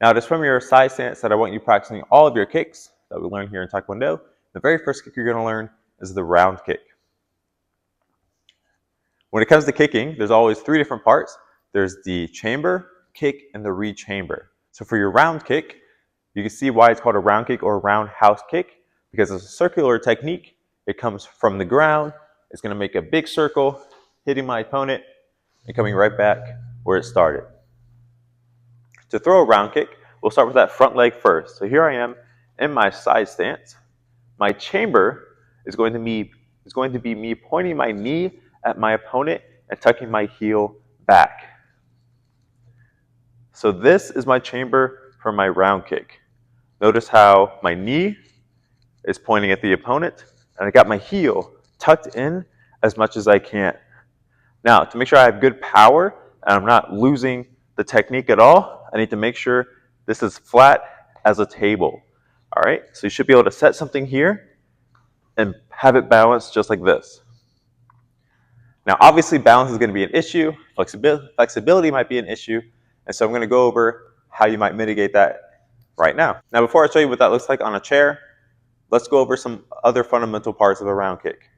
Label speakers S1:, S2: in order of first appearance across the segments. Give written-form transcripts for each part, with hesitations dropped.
S1: Now it is from your side stance that I want you practicing all of your kicks that we learned here in Taekwondo. The very first kick you're going to learn is the round kick. When it comes to kicking, there's always three different parts. There's the chamber, kick, and the re-chamber. So for your round kick, you can see why it's called a round kick or a roundhouse kick, because it's a circular technique. It comes from the ground. It's going to make a big circle, hitting my opponent, and coming right back where it started. To throw a round kick, we'll start with that front leg first. So here I am in my side stance. My chamber is going to be me pointing my knee at my opponent and tucking my heel back. So this is my chamber for my round kick. Notice how my knee is pointing at the opponent, and I got my heel tucked in as much as I can. Now, to make sure I have good power and I'm not losing the technique at all, I need to make sure this is flat as a table. All right, so you should be able to set something here and have it balanced just like this. Now, obviously, balance is going to be an issue. Flexibility might be an issue. And so I'm going to go over how you might mitigate that right now. Now, before I show you what that looks like on a chair, let's go over some other fundamental parts of a round kick.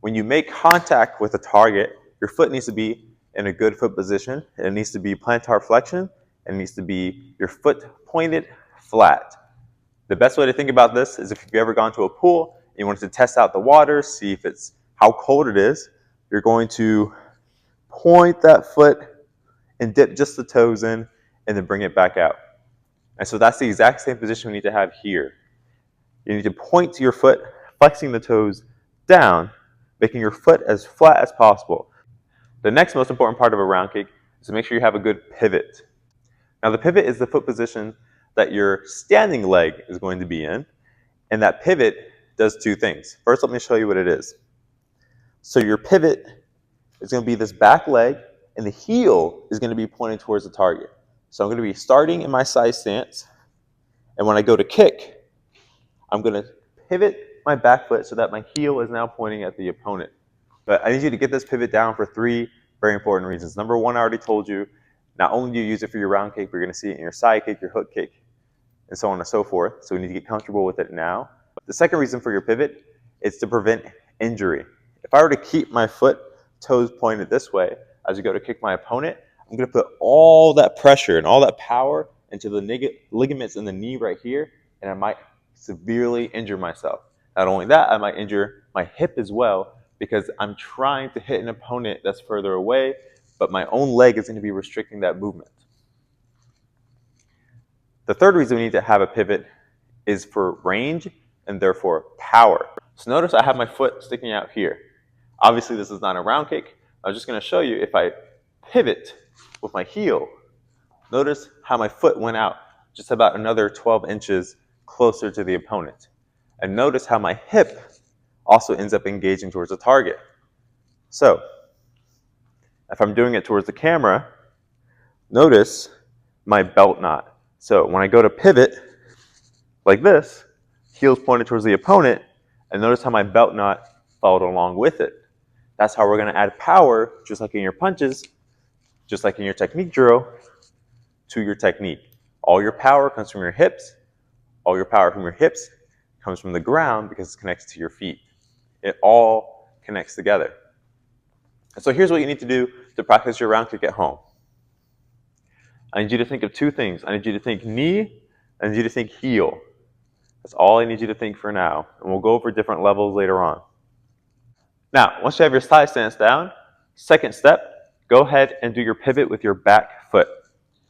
S1: When you make contact with a target, your foot needs to be in a good foot position. It needs to be plantar flexion. It needs to be your foot pointed flat. The best way to think about this is if you've ever gone to a pool and you wanted to test out the water, see if it's how cold it is, you're going to point that foot and dip just the toes in and then bring it back out. And so that's the exact same position we need to have here. You need to point to your foot, flexing the toes down, making your foot as flat as possible. The next most important part of a round kick is to make sure you have a good pivot. Now the pivot is the foot position that your standing leg is going to be in, and that pivot does two things. First, let me show you what it is. So your pivot is going to be this back leg, and the heel is going to be pointing towards the target. So I'm going to be starting in my side stance, and when I go to kick, I'm going to pivot my back foot so that my heel is now pointing at the opponent. But I need you to get this pivot down for three very important reasons. Number one, I already told you, not only do you use it for your round kick, but you're going to see it in your side kick, your hook kick, and so on and so forth. So we need to get comfortable with it now. The second reason for your pivot is to prevent injury. If I were to keep my foot toes pointed this way as you go to kick my opponent, I'm going to put all that pressure and all that power into the ligaments in the knee right here, and I might severely injure myself. Not only that, I might injure my hip as well because I'm trying to hit an opponent that's further away, but my own leg is going to be restricting that movement. The third reason we need to have a pivot is for range and therefore power. So notice I have my foot sticking out here. Obviously, this is not a round kick. I'm just going to show you if I pivot with my heel, notice how my foot went out just about another 12 inches closer to the opponent. And notice how my hip also ends up engaging towards the target. So if I'm doing it towards the camera, notice my belt knot. So when I go to pivot like this, heel's pointed towards the opponent, and notice how my belt knot followed along with it. That's how we're going to add power, just like in your punches, just like in your technique drill, to your technique. All your power comes from your hips. All your power from your hips comes from the ground because it connects to your feet. It all connects together. And so here's what you need to do to practice your round kick at home. I need you to think of two things. I need you to think knee, I need you to think heel. That's all I need you to think for now. And we'll go over different levels later on. Now, once you have your side stance down, second step, go ahead and do your pivot with your back foot.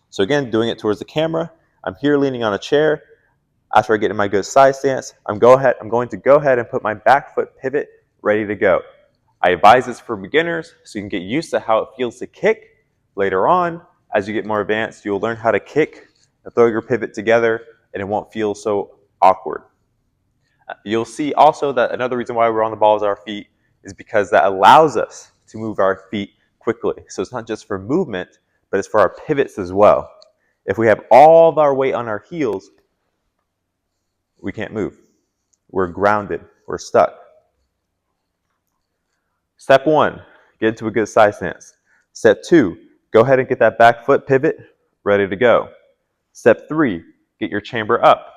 S1: So again, doing it towards the camera. I'm here leaning on a chair. After I get in my good side stance, I'm going to go ahead and put my back foot pivot ready to go. I advise this for beginners so you can get used to how it feels to kick. Later on, as you get more advanced, you'll learn how to kick and throw your pivot together, and it won't feel so awkward. You'll see also that another reason why we're on the balls of our feet is because that allows us to move our feet quickly. So it's not just for movement, but it's for our pivots as well. If we have all of our weight on our heels, we can't move. We're grounded. We're stuck. Step one, get into a good side stance. Step two, go ahead and get that back foot pivot ready to go. Step 3, get your chamber up.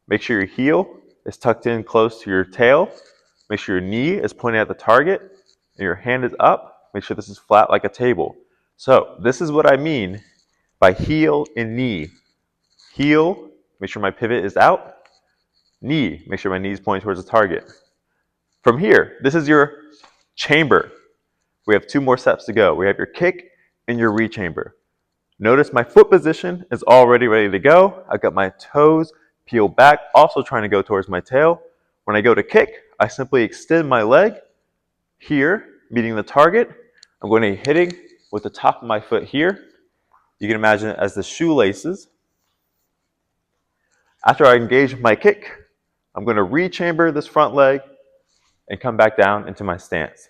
S1: Make sure your heel is tucked in close to your tail. Make sure your knee is pointing at the target and your hand is up. Make sure this is flat like a table. So this is what I mean by heel and knee. Heel, make sure my pivot is out. Knee, make sure my knee is pointing towards the target. From here, this is your chamber. We have 2 more steps to go. We have your kick and your re-chamber. Notice my foot position is already ready to go. I've got my toes peeled back, also trying to go towards my tail. When I go to kick, I simply extend my leg here, meeting the target. I'm going to be hitting with the top of my foot here. You can imagine it as the shoelaces. After I engage my kick, I'm going to re-chamber this front leg and come back down into my stance.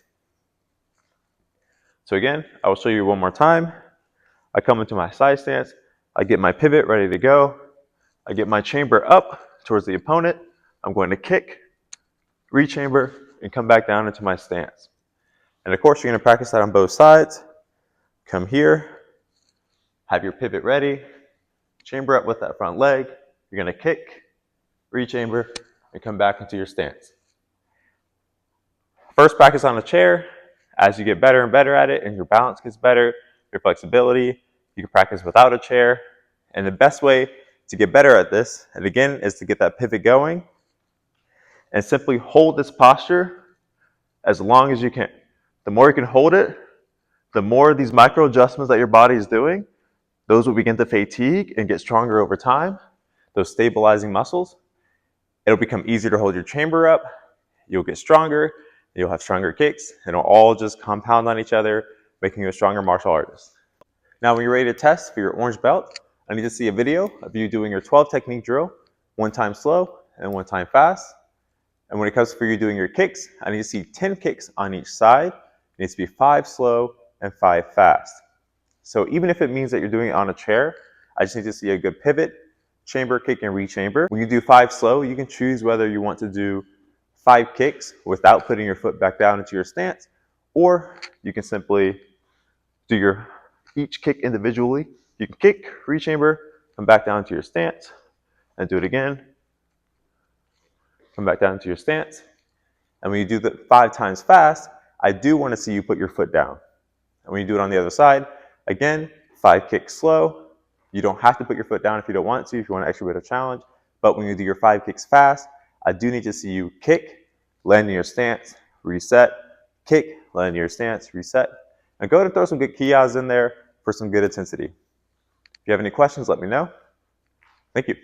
S1: So again, I will show you one more time. I come into my side stance. I get my pivot ready to go. I get my chamber up towards the opponent. I'm going to kick, re-chamber, and come back down into my stance. And of course, you're going to practice that on both sides. Come here, have your pivot ready, chamber up with that front leg. You're going to kick, re-chamber, and come back into your stance. First practice on a chair. As you get better and better at it and your balance gets better, your flexibility, you can practice without a chair. And the best way to get better at this, and again, is to get that pivot going and simply hold this posture as long as you can. The more you can hold it, the more these micro adjustments that your body is doing, those will begin to fatigue and get stronger over time, those stabilizing muscles. It'll become easier to hold your chamber up. You'll get stronger. You'll have stronger kicks. And it'll all just compound on each other, making you a stronger martial artist. Now, when you're ready to test for your orange belt, I need to see a video of you doing your 12 technique drill, 1 time slow and 1 time fast. And when it comes for you doing your kicks, I need to see 10 kicks on each side. It needs to be 5 slow and 5 fast. So even if it means that you're doing it on a chair, I just need to see a good pivot, chamber, kick, and re-chamber. When you do 5 slow, you can choose whether you want to do 5 kicks without putting your foot back down into your stance, or you can simply do each kick individually. You can kick, re-chamber, come back down to your stance, and do it again. Come back down to your stance. And when you do the 5 times fast, I do want to see you put your foot down. And when you do it on the other side, again, 5 kicks slow. You don't have to put your foot down if you don't want to, if you want to actually win a challenge. But when you do your 5 kicks fast, I do need to see you kick, land in your stance, reset, kick, land in your stance, reset. And go ahead and throw some good kiyas in there for some good intensity. If you have any questions, let me know. Thank you.